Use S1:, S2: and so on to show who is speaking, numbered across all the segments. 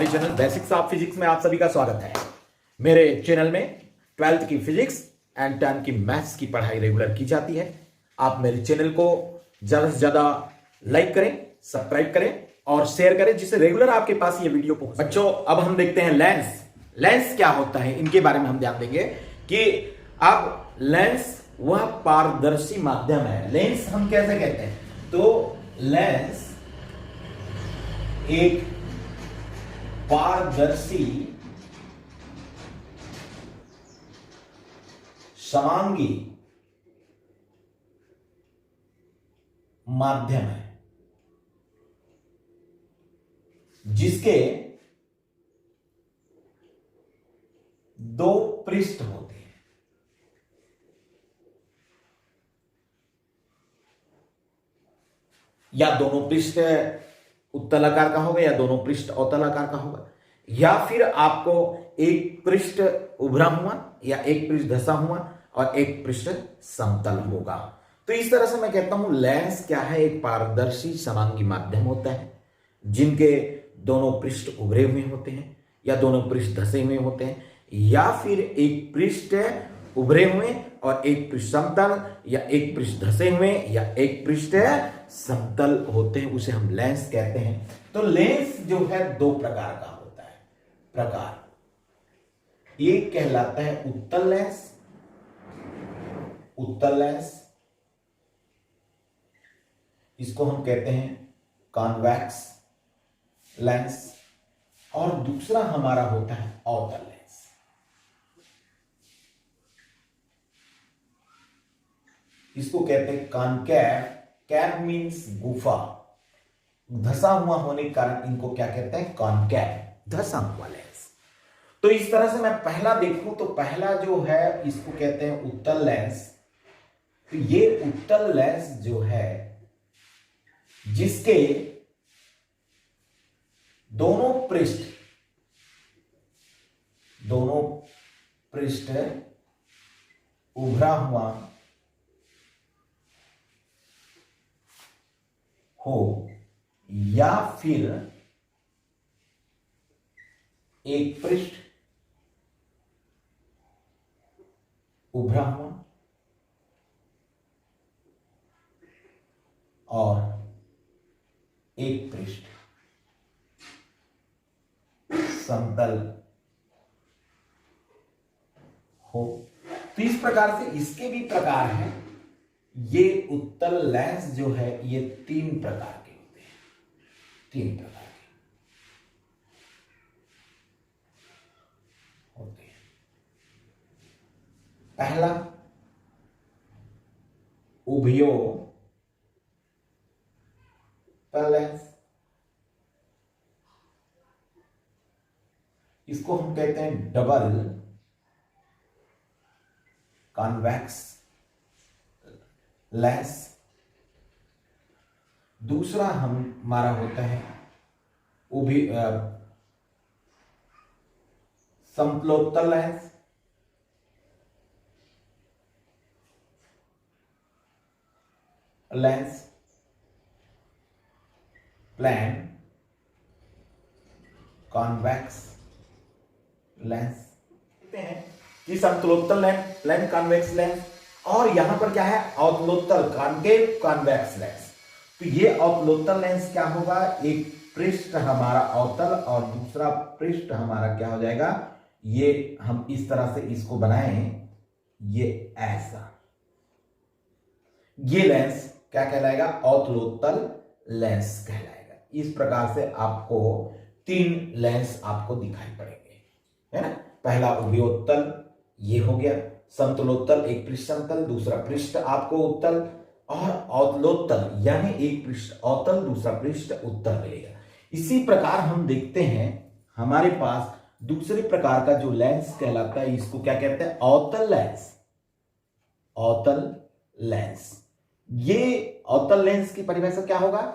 S1: हमारे channel basics of physics में आप सभी का स्वागत है। मेरे चैनल में 12th की फिजिक्स एंड 10th की मैथ्स की पढ़ाई रेगुलर की जाती है। आप मेरे चैनल को ज्यादा से ज्यादा लाइक करें, सब्सक्राइब करें और शेयर करें, जिससे रेगुलर आपके पास ये वीडियो पहुंचे। बच्चों, अब हम देखते हैं लेंस। लेंस क्या होता है, इनके बारे में हम ध्यान देंगे कि अब लेंस वह पारदर्शी माध्यम है। लेंस हम कैसे कहते हैं, तो लेंस एक पारदर्शी समांगी माध्यम है जिसके दो पृष्ठ होते हैं। या दोनों पृष्ठ उत्तल आकार का होगा या दोनों पृष्ठ अवतल आकार का होगा, या फिर आपको एक पृष्ठ उभरा हुआ या एक पृष्ठ धंसा हुआ और एक पृष्ठ समतल होगा। तो इस तरह से मैं कहता हूं लेंस क्या है, एक पारदर्शी समांगी माध्यम होता है जिनके दोनों पृष्ठ उभरे हुए होते हैं या दोनों पृष्ठ धंसे हुए होते हैं, या फिर एक पृष्ठ उभरे हुए और एक पृष्ठ समतल या एक पृष्ठ धंसे हुए या एक पृष्ठ समतल होते हैं, उसे हम लेंस कहते हैं। तो लेंस जो है दो प्रकार का होता है। प्रकार एक कहलाता है उत्तल लेंस। उत्तल लेंस इसको हम कहते हैं कॉन्वेक्स लेंस, और दूसरा हमारा होता है अवतल लेंस। इसको कहते हैं कॉनकेव। कैव मीन्स गुफा, धसा हुआ होने के कारण इनको क्या कहते हैं, कॉनकेव, धसा हुआ लेंस। तो इस तरह से मैं पहला देखूं तो पहला जो है इसको कहते हैं उत्तल लेंस। तो ये उत्तल लेंस जो है जिसके दोनों पृष्ठ उभरा हुआ हो या फिर एक पृष्ठ उभरा हुआ और एक पृष्ठ समतल हो। तो इस प्रकार से इसके भी प्रकार हैं। ये उत्तल लेंस जो है ये तीन प्रकार के होते हैं। तीन प्रकार के होते हैं। पहला उभयोत्तल लेंस, इसको हम कहते हैं डबल कॉन्वेक्स लेंस। दूसरा हमारा होता है समतलोत्तल lens. Lens plane convex lens कहते हैं कि समतलोत्तल लेंस, प्लेन कॉन्वेक्स लेंस, और यहां पर क्या है अवतलोत्तल कॉन्केव कॉन्वेक्स लेंस। तो ये अवतलोत्तल लेंस क्या होगा, एक पृष्ठ हमारा अवतल और दूसरा पृष्ठ हमारा क्या हो जाएगा, ये हम इस तरह से इसको बनाएं, ये ऐसा, ये लेंस क्या कहलाएगा, अवतलोत्तल लेंस कहलाएगा। इस प्रकार से आपको तीन लेंस आपको दिखाई पड़ेंगे, है ना। पहला उभयोत्तल ये हो गया, समतलोत्तल एक पृष्ठ समतल, दूसरा पृष्ठ आपको उत्तल, और अवतलोत्तल यानी एक पृष्ठ अवतल दूसरा पृष्ठ उत्तल मिलेगा। इसी प्रकार हम देखते हैं हमारे पास दूसरे प्रकार का जो लेंस कहलाता है, इसको क्या कहते हैं, अवतल लेंस। अवतल लेंस, ये अवतल लेंस की परिभाषा क्या होगा,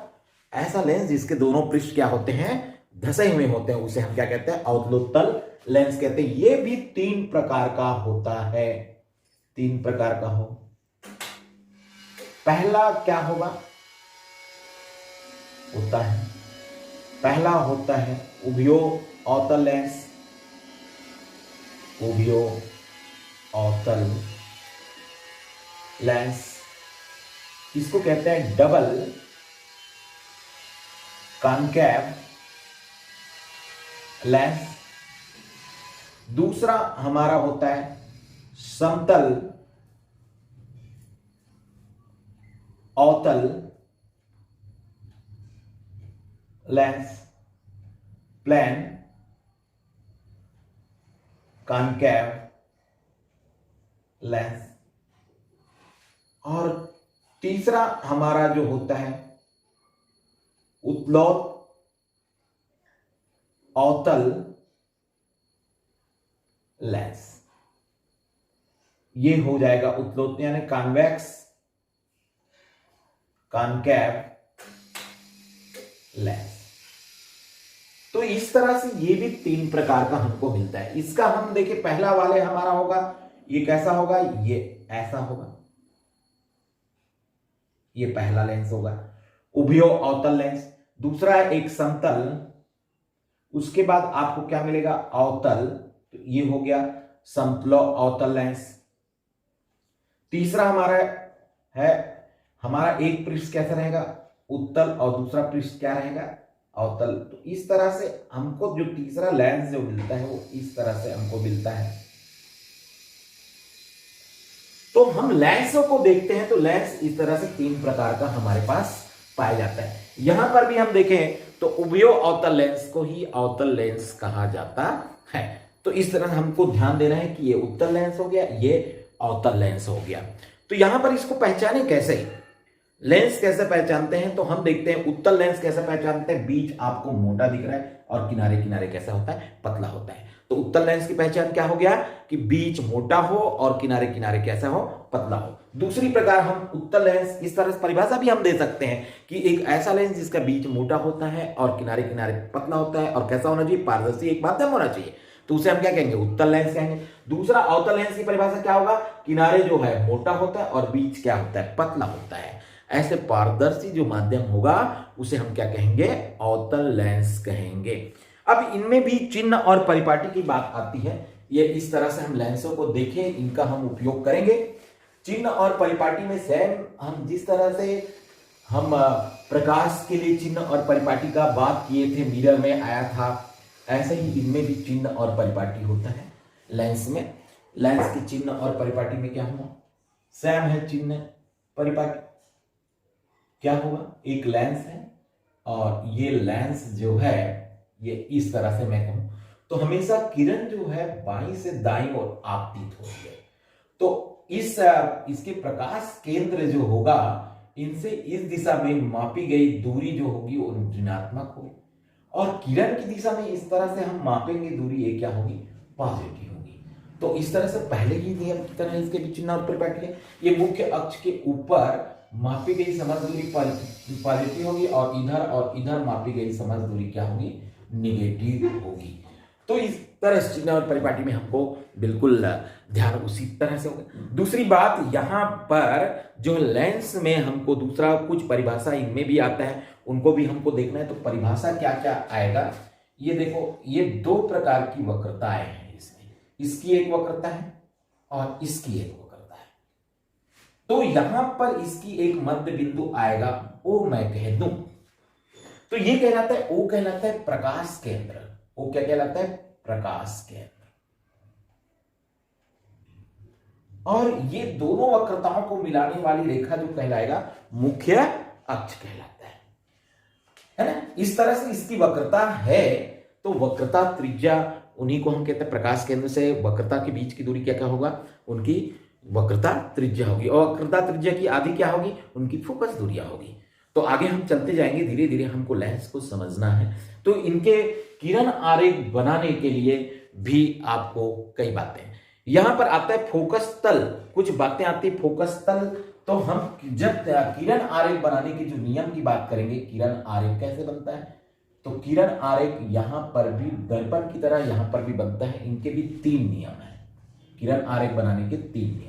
S1: ऐसा लेंस जिसके दोनों पृष्ठ क्या होते हैं, धसे हुए होते हैं, उसे हम क्या कहते हैं, अवतलोत्तल लेंस कहते हैं। ये भी तीन प्रकार का होता है। तीन प्रकार का हो, पहला क्या होगा, होता है पहला होता है उभयो अवतल लेंस, उभयो अवतल लेंस, इसको कहते हैं डबल कॉनकेव लेंस। दूसरा हमारा होता है समतल अवतल लेंस, प्लेन कॉनकेव लेंस। और तीसरा हमारा जो होता है उत्तलोत अवतल लेंस। ये हो जाएगा उत्तलोत यानी कॉन्वेक्स कॉनकेव लेंस। तो इस तरह से ये भी 3 प्रकार का हमको मिलता है। इसका हम देखिए पहला वाले हमारा होगा, ये कैसा होगा, ये ऐसा होगा, ये पहला लेंस होगा उभयो अवतल लेंस। दूसरा है एक समतल, उसके बाद आपको क्या मिलेगा अवतल, तो ये हो गया समतलो अवतल लेंस। तीसरा हमारा है हमारा एक पृष्ठ कैसा रहेगा उत्तल और दूसरा पृष्ठ क्या रहेगा अवतल। तो इस तरह से हमको जो तीसरा लेंस जो मिलता है वो इस तरह से हमको मिलता है। तो हम लेंसों को देखते हैं तो लेंस इस तरह से 3 प्रकार का हमारे पास पाया जाता है। यहां पर भी हम देखें तो उभयो अवतल लेंस को ही अवतल लेंस कहा जाता है। तो इस तरह हमको ध्यान देना है कि ये उत्तल लेंस हो गया, ये अवतल लेंस हो गया। तो यहां पर इसको पहचाने कैसे, लेंस कैसे पहचानते हैं, तो हम देखते हैं उत्तल लेंस कैसे पहचानते हैं, बीच आपको मोटा दिख रहा है और किनारे किनारे कैसा होता है पतला होता है। तो उत्तल लेंस की पहचान क्या हो गया कि बीच मोटा हो और किनारे किनारे कैसा हो पतला हो। दूसरी प्रकार हम उत्तल लेंस इस तरह से परिभाषा भी हम दे सकते हैं कि एक ऐसा लेंस जिसका बीच मोटा होता है और किनारे किनारे पतला होता है और कैसा होना चाहिए पारदर्शी एक माध्यम होना चाहिए, तो उसे हम क्या कहेंगे उत्तल लेंस कहेंगे। दूसरा अवतल लेंस की परिभाषा क्या होगा, किनारे जो है मोटा होता है और बीच क्या होता है पतला होता है। ऐसे पारदर्शी जो माध्यम होगा उसे हम क्या कहेंगे अवतल लेंस कहेंगे। अब इनमें भी चिन्ह और परिपाटी की बात आती है। ये इस तरह से हम लेंसों को देखें, इनका हम उपयोग करेंगे। चिन्ह और परिपाटी में सेम हम जिस तरह से हम प्रकाश के लिए चिन्ह और परिपाटी का बात किए थे, मिरर में आया था, ऐसे ही इनमें भी चिन्ह और परिपाटी होता है लेंस में। लेंस के चिन्ह और परिपाटी में क्या होगा सेम है, चिन्ह परिपाटी क्या होगा, एक लेंस है और ये लेंस जो है ये इस तरह से मैं कहूं तो हमेशा किरण जो है बाईं से दाईं ओर आपतित होती है। तो इसके प्रकाश केंद्र जो होगा इनसे इस दिशा में मापी गई दूरी जो होगी वो ऋणात्मक होगी और किरण की दिशा में इस तरह से हम मापेंगे दूरी ये क्या होगी पॉजिटिव होगी। तो इस तरह से पहले ही नियम की तरह इसके भी चिन्ह और परिपाटी है। ये मुख्य अक्ष के ऊपर मापी गई समझ दूरी पॉजिटिव होगी और इधर मापी गई समझ दूरी क्या होगी निगेटिव होगी। तो इस तरह चिन्ह और परिपाटी में हमको बिल्कुल ध्यान उसी तरह से होगा। दूसरी बात यहां पर जो लेंस में हमको दूसरा कुछ परिभाषा इनमें भी आता है, उनको भी हमको देखना है। तो परिभाषा क्या क्या आएगा ये देखो, ये 2 प्रकार की वक्रताएं हैं इसमें, इसकी एक वक्रता है और इसकी एक वक्रता है। तो यहां पर इसकी एक मध्य बिंदु आएगा, ओ मैं कह दूं तो ये कहलाता है, ओ कहलाता है प्रकाश केंद्र। ओ क्या कहलाता है प्रकाश केंद्र। और ये दोनों वक्रताओं को मिलाने वाली रेखा जो कहलाएगा मुख्य अक्ष कहलाता है ना। इस तरह से इसकी वक्रता है। तो वक्रता त्रिज्या उन्हीं को हम कहते हैं प्रकाश केंद्र से वक्रता के बीच की दूरी क्या क्या होगा उनकी वक्रता त्रिज्या होगी और वक्रता त्रिज्या की आधी क्या होगी उनकी फोकस दूरियां होगी। तो आगे हम चलते जाएंगे, धीरे धीरे हमको लेंस को समझना है। तो इनके किरण आरेख बनाने के लिए भी आपको कई बातें यहां पर आता है फोकस तल, कुछ बातें आती है फोकस तल। तो हम जब किरण आरेख बनाने के जो नियम की बात करेंगे, किरण आरेख कैसे बनता है, तो किरण आरेख यहां पर भी दर्पण की तरह यहां पर भी बनता है। इनके भी 3 नियम है, किरण आरेख बनाने के 3 नियम।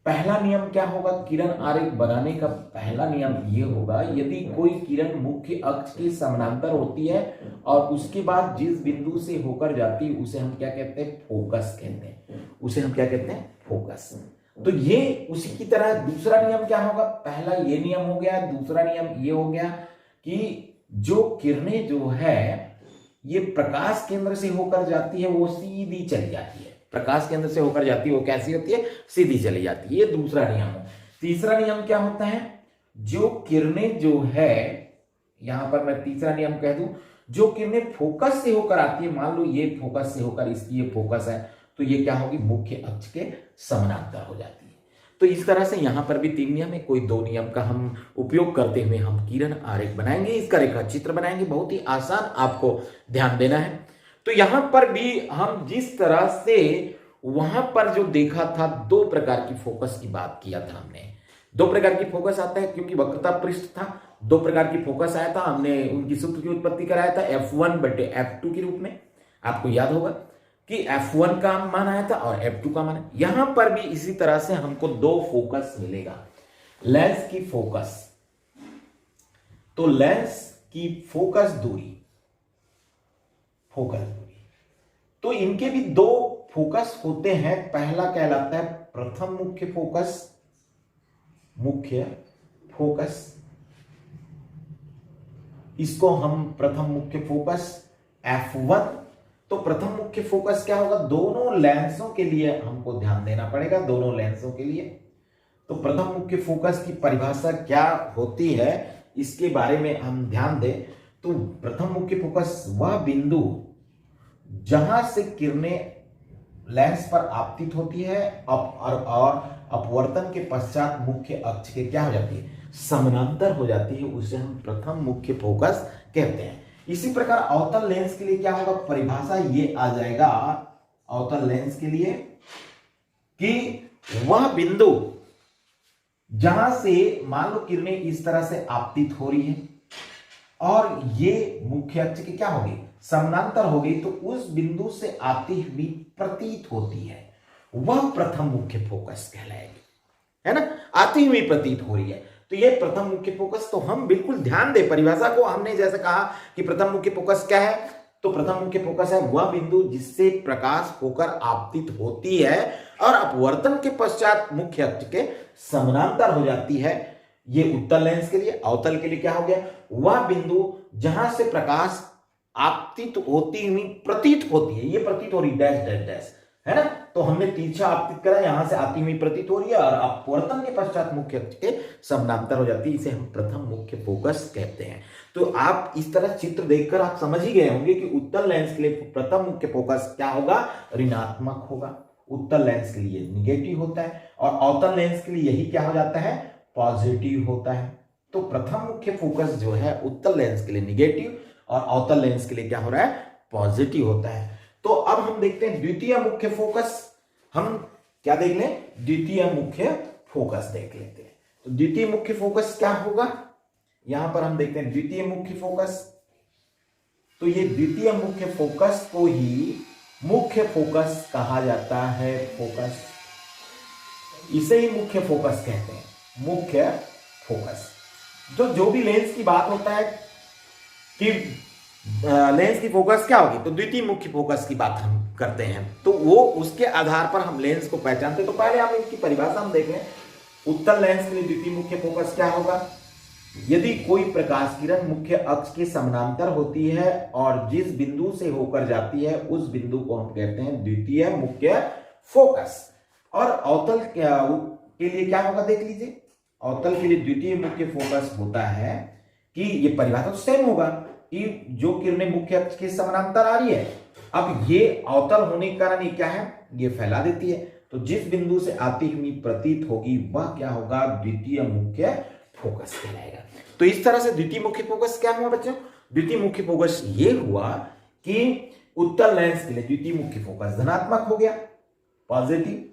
S1: पहला नियम क्या होगा, किरण आरेख बनाने का पहला नियम ये होगा, यदि कोई किरण मुख्य अक्ष के समानांतर होती है और उसके बाद जिस बिंदु से होकर जाती है उसे हम क्या कहते हैं, फोकस कहते हैं, उसे हम क्या कहते हैं, फोकस। तो ये उसी की तरह दूसरा नियम क्या होगा, पहला ये नियम हो गया, दूसरा नियम ये हो गया कि जो किरणें जो है ये प्रकाश केंद्र से होकर जाती है वो सीधी चली जाती है, प्रकाश केंद्र से होकर जाती है वो कैसी होती है, सीधी चली जाती है। ये दूसरा नियम है। तीसरा नियम क्या होता है, जो किरणें जो है, यहां पर मैं तीसरा नियम कह दूं, जो किरणें फोकस से होकर आती है, मान लो ये फोकस से होकर इसकी ये फोकस है, तो ये क्या होगी, मुख्य अक्ष के समानांतर हो जाती है। तो इस तरह से यहां पर भी 3 नियम है, कोई 2 नियम का हम उपयोग करते हुए हम किरण आरेख बनाएंगे, इसका रेखा चित्र बनाएंगे, बहुत ही आसान, आपको ध्यान देना है। तो यहां पर भी हम जिस तरह से वहां पर जो देखा था, 2 प्रकार की फोकस की बात किया था हमने, 2 प्रकार की फोकस आता है, क्योंकि वक्रता पृष्ठ था, 2 प्रकार की फोकस आया था, हमने उनकी सूत्र की उत्पत्ति कराया था F1/F2 के रूप में, आपको याद होगा कि F1 का मान आया था और F2 का मान। यहां पर भी इसी तरह से हमको 2 फोकस मिलेगा, लेंस की फोकस, तो लेंस की फोकस दूरी, तो इनके भी 2 फोकस होते हैं। पहला कहलाता है प्रथम मुख्य फोकस, इसको हम प्रथम मुख्य फोकस F1। तो प्रथम मुख्य फोकस क्या होगा, दोनों लेंसों के लिए हमको ध्यान देना पड़ेगा, दोनों लेंसों के लिए। तो प्रथम मुख्य फोकस की परिभाषा क्या होती है, इसके बारे में हम ध्यान दें। तो प्रथम मुख्य फोकस वह बिंदु जहां से किरणें लेंस पर आपतित होती है और अपवर्तन के पश्चात मुख्य अक्ष के क्या हो जाती है, समानांतर हो जाती है, उसे हम प्रथम मुख्य फोकस कहते हैं। इसी प्रकार अवतल लेंस के लिए क्या होगा, परिभाषा ये आ जाएगा अवतल लेंस के लिए कि वह बिंदु जहां से मान लो किरणें इस तरह से आपतित हो रही है और ये मुख्य अक्ष की क्या होगी, समानांतर हो गई, तो उस बिंदु से आती हुई प्रतीत होती है, वह प्रथम मुख्य फोकस कहलाएगी, है ना, आती हुई प्रतीत हो रही है, तो ये प्रथम मुख्य फोकस। तो हम बिल्कुल ध्यान दें परिभाषा को, हमने जैसे कहा कि प्रथम मुख्य फोकस क्या है, तो प्रथम मुख्य फोकस है वह बिंदु जिससे प्रकाश होकर आपतित होती है और अपवर्तन के पश्चात मुख्य अक्ष के समानांतर हो जाती है। ये उत्तल लेंस के लिए। अवतल के लिए क्या हो गया, वह बिंदु जहां से प्रकाश आपतित होती हुई प्रतीत होती है, ये प्रतीत हो रही डैश डैश डैश, है ना, तो हमने तिरछा आपतित करा, यहां से आती हुई प्रतीत हो रही है और अपवर्तन के पश्चात मुख्य अक्ष के समानांतर हो जाती है, इसे हम प्रथम मुख्य फोकस कहते हैं। तो आप इस तरह चित्र देखकर आप समझ ही गए होंगे कि उत्तल लेंस के लिए प्रथम मुख्य फोकस क्या होगा, ऋणात्मक होगा, उत्तल लेंस के लिए निगेटिव होता है, और अवतल लेंस के लिए यही क्या हो जाता है, पॉजिटिव होता है। तो प्रथम मुख्य फोकस जो है उत्तल लेंस के लिए निगेटिव और अवतल लेंस के लिए क्या हो रहा है, पॉजिटिव होता है। तो अब हम देखते हैं द्वितीय मुख्य फोकस, हम क्या देख लें, द्वितीय मुख्य फोकस देख लेते हैं। तो द्वितीय मुख्य फोकस क्या होगा, यहां पर हम देखते हैं द्वितीय मुख्य फोकस। तो ये द्वितीय मुख्य फोकस को ही मुख्य फोकस कहा जाता है, फोकस, इसे ही मुख्य फोकस कहते हैं, मुख्य फोकस। जो भी लेंस की बात होता है कि लेंस की फोकस क्या होगी, तो द्वितीय मुख्य फोकस की बात हम करते हैं, तो वो उसके आधार पर हम लेंस को पहचानते हैं। तो पहले हम इसकी परिभाषा हम देख लें। उत्तल लेंस के लिए द्वितीय मुख्य फोकस क्या होगा, यदि कोई प्रकाश किरण मुख्य अक्ष के समानांतर होती है और जिस बिंदु से होकर जाती है उस बिंदु को हम कहते हैं द्वितीय मुख्य फोकस। और अवतल के लिए क्या होगा, देख लीजिए, अवतल के लिए द्वितीय मुख्य फोकस होता है कि ये परिभाषा तो सेम होगा कि जो किरणें मुख्य अक्ष के समानांतर आ रही है, अब ये अवतल होने के कारण ये क्या है, ये फैला देती है, तो जिस बिंदु से आती हुई प्रतीत होगी वह क्या होगा, द्वितीय मुख्य फोकस कहलाएगा। तो इस तरह से द्वितीय मुख्य फोकस क्या हुआ बच्चों, द्वितीय मुख्य फोकस ये हुआ कि उत्तल लेंस के लिए द्वितीय मुख्य फोकस धनात्मक हो गया, पॉजिटिव,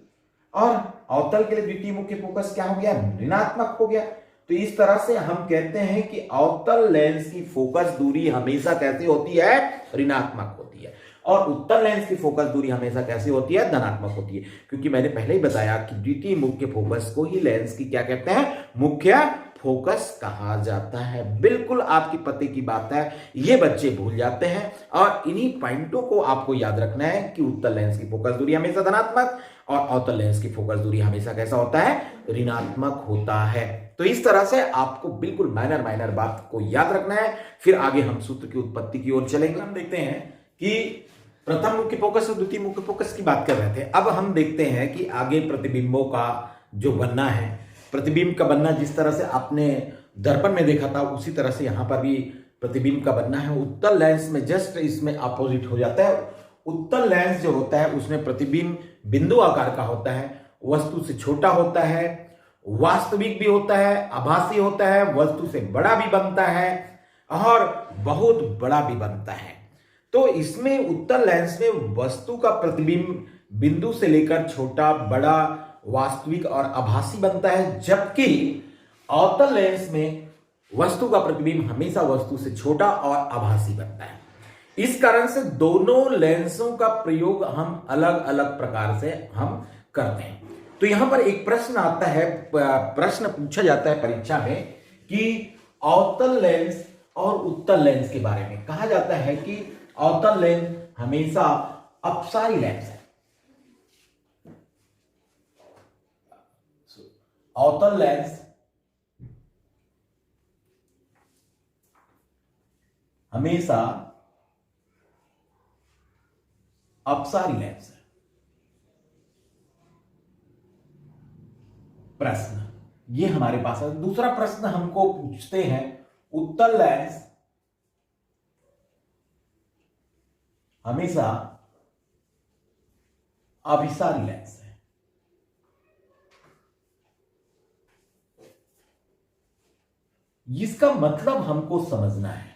S1: और अवतल के लिए द्वितीय मुख्य फोकस क्या हो गया, ऋणात्मक हो गया। तो इस तरह से हम कहते हैं कि अवतल लेंस की फोकस दूरी हमेशा कैसी होती है, ऋणात्मक होती है। और उत्तल लेंस की फोकस दूरी हमेशा कैसी होती है, धनात्मक होती है, क्योंकि मैंने पहले ही बताया कि द्वितीय मुख्य फोकस को ही लेंस की क्या कहते हैं, मुख्य फोकस कहा जाता है। बिल्कुल आपकी पते की बात है, ये बच्चे भूल जाते हैं और इन्हीं पॉइंटों को आपको याद रखना है कि उत्तल लेंस की फोकस दूरी हमेशा धनात्मक और अवतल लेंस की फोकस दूरी हमेशा कैसा होता है, ऋणात्मक होता है। तो इस तरह से आपको बिल्कुल माइनर बात को याद रखना है। फिर आगे हम सूत्र की उत्पत्ति की ओर चलेंगे। हम देखते हैं कि प्रथम मुख्य फोकस और द्वितीय मुख्य फोकस की बात कर रहे थे। अब हम देखते हैं कि आगे प्रतिबिंबों का जो बनना है, प्रतिबिंब का बनना जिस तरह से आपने दर्पण में देखा था उसी तरह से यहां पर भी प्रतिबिंब का बनना है। उत्तल लेंस में जस्ट इसमें अपोजिट हो जाता है। उत्तल लेंस जो होता है उसमें प्रतिबिंब बिंदु आकार का होता है, वस्तु से छोटा होता है, वास्तविक भी होता है, आभासी होता है, वस्तु से बड़ा भी बनता है और बहुत बड़ा भी बनता है। तो इसमें उत्तल लेंस में वस्तु का प्रतिबिंब बिंदु से लेकर छोटा, बड़ा, वास्तविक और आभासी बनता है, जबकि अवतल लेंस में वस्तु का प्रतिबिंब हमेशा वस्तु से छोटा और आभासी बनता है। इस कारण से दोनों लेंसों का प्रयोग हम अलग अलग प्रकार से हम करते हैं। तो यहां पर एक प्रश्न आता है, प्रश्न पूछा जाता है परीक्षा में कि अवतल लेंस और उत्तल लेंस के बारे में कहा जाता है कि अवतल लेंस हमेशा अपसारी लेंस है। अवतल लेंस हमेशा अपसारी लेंस है। प्रश्न ये हमारे पास है। दूसरा प्रश्न हमको पूछते हैं, उत्तल लेंस हमेशा अभिसारी लेंस है। इसका मतलब हमको समझना है।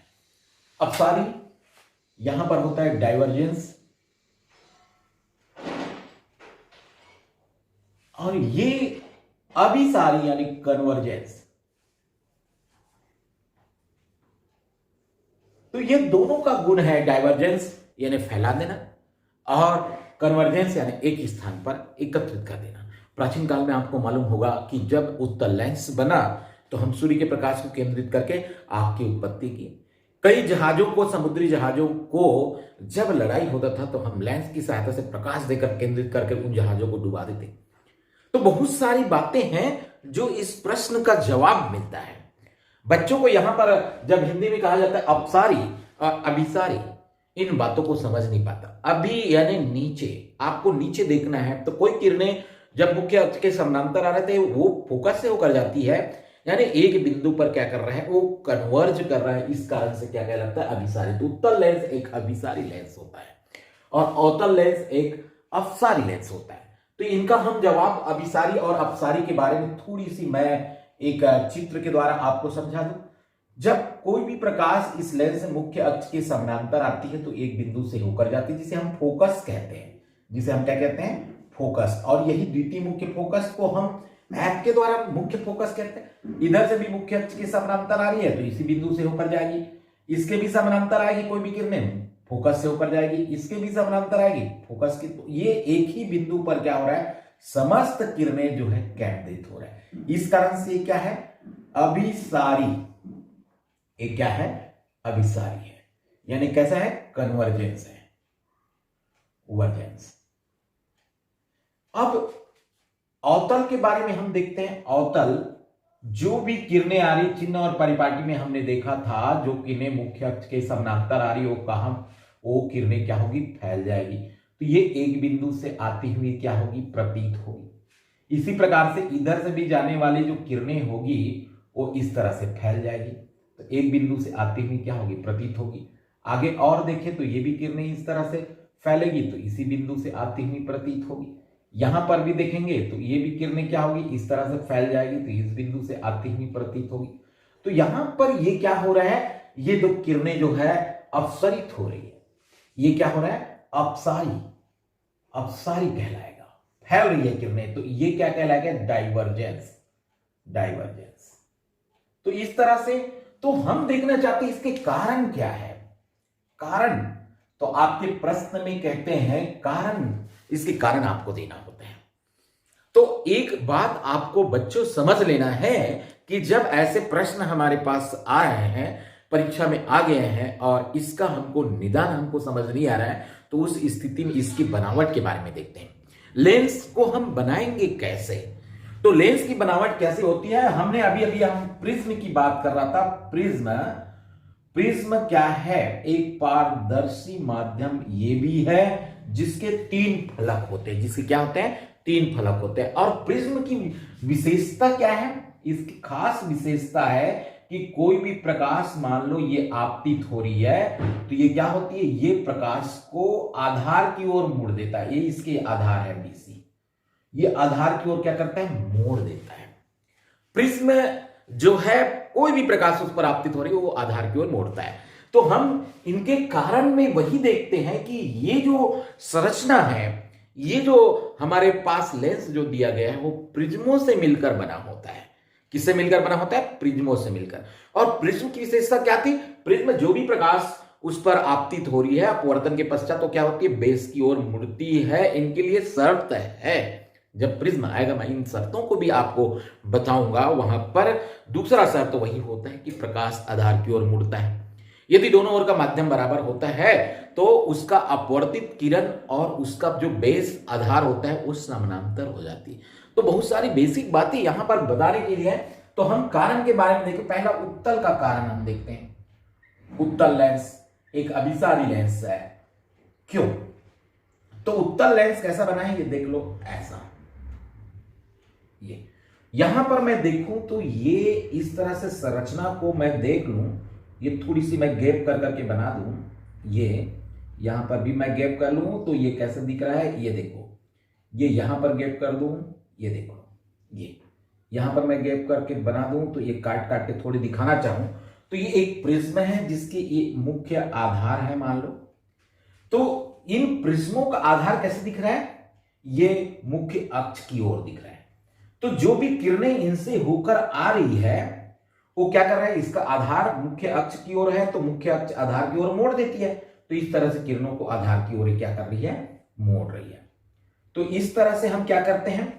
S1: अपसारी यहां पर होता है डाइवर्जेंस और ये अभिसारी यानी कन्वर्जेंस। तो ये दोनों का गुण है, डाइवर्जेंस यानी फैला देना और कन्वर्जेंस यानी एक स्थान पर एकत्रित कर देना। प्राचीन काल में आपको मालूम होगा कि जब उत्तल लेंस बना तो हम सूर्य के प्रकाश को केंद्रित करके आग की उत्पत्ति की। कई जहाजों को, समुद्री जहाजों को जब लड़ाई होता था तो हम लेंस की सहायता से प्रकाश देकर केंद्रित करके उन जहाजों को डुबा देते। तो बहुत सारी बातें हैं जो इस प्रश्न का जवाब मिलता है। बच्चों को यहां पर जब हिंदी में कहा जाता है अपसारी और अभिसारी, इन बातों को समझ नहीं पाता। अभी यानी नीचे, आपको नीचे देखना है। तो कोई किरणें जब मुख्य अक्ष के समानांतर आ रहे थे वो फोकस से होकर जाती है, यानी एक बिंदु पर क्या कर रहा है, वो कन्वर्ज कर रहा है। इस कारण से क्या कहलाता है, अभिसारी। तो उत्तल लेंस एक अभिसारी लेंस होता है और अवतल लेंस एक अपसारी लेंस होता है। तो इनका हम जवाब अभिसारी और अपसारी के बारे में थोड़ी सी मैं एक चित्र के द्वारा आपको समझा दूं। जब कोई भी प्रकाश इस लेंस मुख्य अक्ष के समानांतर आती है तो एक बिंदु से होकर जाती है, जिसे हम फोकस कहते हैं, जिसे हम क्या कहते हैं, फोकस। और यही द्वितीय मुख्य फोकस को हम मैप के द्वारा मुख्य फोकस कहते हैं। इधर से भी मुख्य अक्ष के समानांतर आ रही है तो इसी बिंदु से होकर जाएगी, इसके भी समानांतर आएगी, कोई भी किरणें फोकस से होकर जाएगी, इसके भी समानांतर आएगी फोकस की। तो ये एक ही बिंदु पर क्या हो रहा है, समस्त किरणें जो है केंद्रित हो रहा है। इस कारण से ये क्या है, अभिसारी। ये क्या है, अभिसारी है, यानी कैसा है, कन्वर्जेंस है, वर्जेंस। अब अवतल के बारे में हम देखते हैं। अवतल जो भी किरणें आ रही, चिन्ह और परिपाटी में हमने देखा था, जो किरणें मुख्य अक्ष के समानांतर आ रही वो किरणें क्या होगी, फैल जाएगी। तो ये एक बिंदु से आती हुई क्या होगी, प्रतीत होगी। इसी प्रकार से इधर से भी जाने वाली जो किरणें होगी वो इस तरह से फैल जाएगी। तो एक बिंदु से आती हुई क्या होगी, प्रतीत होगी। आगे और देखें तो ये भी किरणें इस तरह से फैलेगी तो इसी बिंदु से आती हुई प्रतीत होगी। यहां पर भी देखेंगे तो ये भी किरणें क्या होगी, इस तरह से फैल जाएगी तो इस बिंदु से आती हुई प्रतीत होगी। तो यहां पर ये क्या हो रहा है, ये दो किरणें जो है अपसरित हो रही है। ये क्या हो रहा है, अपसारी, अपसारी कहलाएगा, फैल रही है किरणें। तो ये क्या कहलाएगा, डाइवर्जेंस, डाइवर्जेंस। तो इस तरह से तो हम देखना चाहते हैं इसके कारण क्या है। कारण तो आपके प्रश्न में कहते हैं कारण, इसके कारण आपको देना होता है। तो एक बात आपको बच्चों समझ लेना है कि जब ऐसे प्रश्न हमारे पास आ रहे हैं, परीक्षा में आ गए हैं और इसका हमको निदान हमको समझ नहीं आ रहा है, तो उस स्थिति में इसकी बनावट के बारे में देखते हैं। लेंस को हम बनाएंगे कैसे? तो लेंस की बनावट कैसे होती है? हमने अभी हम प्रिज्म की बात कर रहा था। प्रिज्म क्या है? एक पारदर्शी माध्यम ये भी है जिसके 3 फलक होते हैं। जिसके क्या होते हैं? 3 फलक होते हैं। और प्रिज्म की विशेषता क्या है? इसकी खास विशेषता है कि कोई भी प्रकाश, मान लो ये आपतित हो रही है, तो ये क्या होती है? ये प्रकाश को आधार की ओर मोड़ देता है। ये इसके आधार है BC, ये आधार की ओर क्या करता है? मोड़ देता है। प्रिज्म जो है, कोई भी प्रकाश उस पर आपतित हो रही है, वो आधार की ओर मोड़ता है। तो हम इनके कारण में वही देखते हैं कि ये जो संरचना है, ये जो हमारे पास लेंस जो दिया गया है, वो प्रिज्मों से मिलकर बना होता है। किससे मिलकर बना होता है? प्रिज्मों से मिलकर। और प्रिज्म की विशेषता क्या थी? प्रिज्म जो भी प्रकाश उस पर आपतित हो रही है अपवर्तन के पश्चात, तो क्या होती है? बेस की ओर मुड़ती है। इनके लिए शर्त है, जब प्रिज्म आएगा मैं इन शर्तों को भी आपको बताऊंगा। वहां पर दूसरा शर्त तो वही होता है कि प्रकाश आधार की ओर मुड़ता है। यदि दोनों ओर का माध्यम बराबर होता है तो उसका अपवर्तित किरण और उसका जो बेस आधार होता है वो समानांतर हो जाती है। तो बहुत सारी बेसिक बातें यहां पर बताने के लिए है। तो हम कारण के बारे में देखें। पहला उत्तल का कारण हम देखते हैं। उत्तल लेंस एक अभिसारी लेंस है। क्यों? तो उत्तल लेंस कैसा बना है ये देख लो। ऐसा, ये यहां पर मैं देखूं तो ये इस तरह से संरचना को मैं देख लूं, ये थोड़ी सी मैं गैप कर करके बना दूं, ये यहां पर भी मैं गैप कर लूं तो ये कैसे दिख रहा है? ये देखो, ये यहां पर गैप कर दूं, ये देखो, ये यहां पर मैं गैप करके बना दूं तो ये काट काट के थोड़ी दिखाना चाहूं तो ये एक प्रिज्म है जिसके ये मुख्य आधार है मान लो। तो इन प्रिज्मों का आधार कैसे दिख रहा है? ये मुख्य अक्ष की ओर दिख रहा है। तो जो भी किरणें इनसे होकर आ रही है वो क्या कर रहा है? इसका आधार मुख्य अक्ष की ओर है, तो मुख्य अक्ष आधार की ओर मोड़ देती है। तो इस तरह से किरणों को आधार की ओर क्या कर रही है? मोड़ रही है। तो इस तरह से हम क्या करते हैं?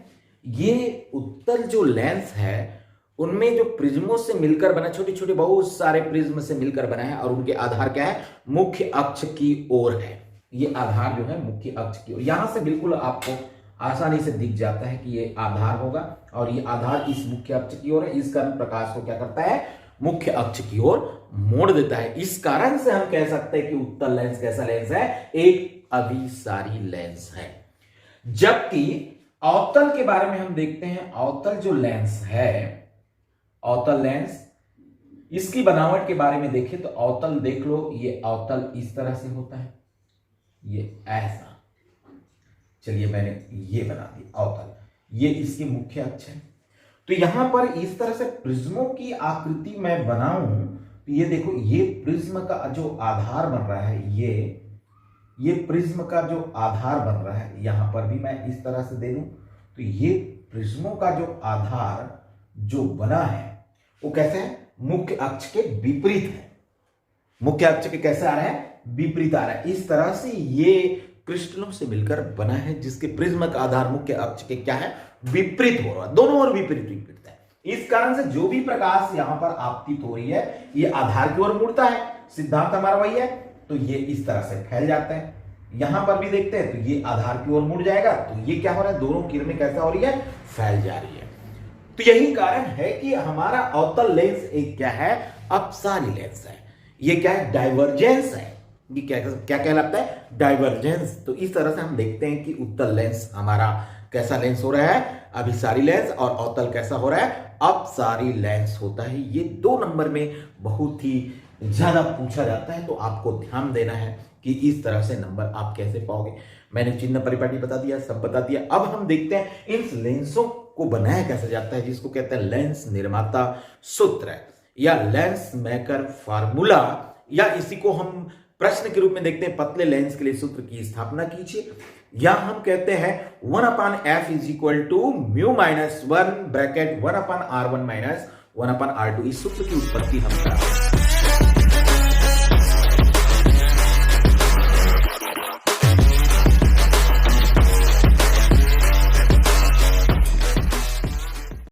S1: ये उत्तल जो लेंस है उनमें जो प्रिज्मों से मिलकर बना, छोटे छोटे बहुत सारे प्रिज्म से मिलकर बना है और उनके आधार क्या है? मुख्य अक्ष की ओर है। ये आधार जो है मुख्य अक्ष की ओर, यहां से बिल्कुल आपको आसानी से दिख जाता है कि ये आधार होगा और ये आधार इस मुख्य अक्ष की ओर है। इस कारण प्रकाश को क्या करता है? मुख्य अक्ष की ओर मोड़ देता है। इस कारण से हम कह सकते हैं कि उत्तल लेंस कैसा लेंस है? एक अभिसारी लेंस है। जबकि अवतल के बारे में हम देखते हैं। अवतल जो लेंस है, अवतल लेंस, इसकी बनावट के बारे में देखें तो अवतल देख लो, ये अवतल इस तरह से होता है, ये ऐसा। चलिए मैंने ये बना दिया अवतल, ये इसकी मुख्य अक्ष है। तो यहां पर इस तरह से प्रिज्मों की आकृति मैं बनाऊं तो ये देखो, ये प्रिज्म का जो आधार बन रहा है, ये प्रिज्म का जो आधार बन रहा है, यहां पर भी मैं इस तरह से दे दूं तो ये प्रिज्मों का जो आधार जो बना है वो कैसे है? मुख्य अक्ष के विपरीत है। मुख्य अक्ष के कैसे आ रहा है? विपरीत आ रहा है। इस तरह से ये क्रिस्टलों से मिलकर बना है जिसके प्रिज्म का आधार मुख्य अक्ष के क्या है? विपरीत हो रहा है। दोनों ओर विपरीत है। इस कारण से जो भी प्रकाश यहां पर आपतित हो रही है ये आधार की ओर मुड़ता है। सिद्धांत हमारा वही है। तो ये इस तरह से फैल जाता है। यहां पर भी देखते हैं तो ये आधार की ओर मुड़ जाएगा, तो ये क्या हो रहा है? दोनों किरणें कैसा हो रही है? फैल जा रही है। तो यही कारण है कि हमारा अवतल लेंस एक क्या है? अपसारी लेंस है। ये क्या है? डाइवर्जेंस है। ये क्या कहलाता है? डाइवर्जेंस। तो इस तरह से हम देखते हैं कि उत्तल लेंस हमारा कैसा लेंस हो रहा है? अभिसारी लेंस। और अवतल कैसा हो रहा है? अपसारी लेंस होता है। ये 2 नंबर में बहुत ही ज्यादा पूछा जाता है, तो आपको ध्यान देना है कि इस तरह से नंबर आप कैसे पाओगे। मैंने चिन्ह परिपाटी बता दिया, सब बता दिया। अब हम देखते हैं इन लेंसों को बनाया कैसे जाता है, जिसको कहते हैं लेंस निर्माता सूत्र या लेंस मेकर फार्मूला, या इसी को हम प्रश्न के रूप में देखते हैं पतले लेंस के लिए सूत्र की स्थापना कीजिए। या हम कहते हैं 1/f is equal to mu minus 1 bracket 1/r1 minus 1/r2। इस सूत्र की उत्पत्ति हम कराते हैं।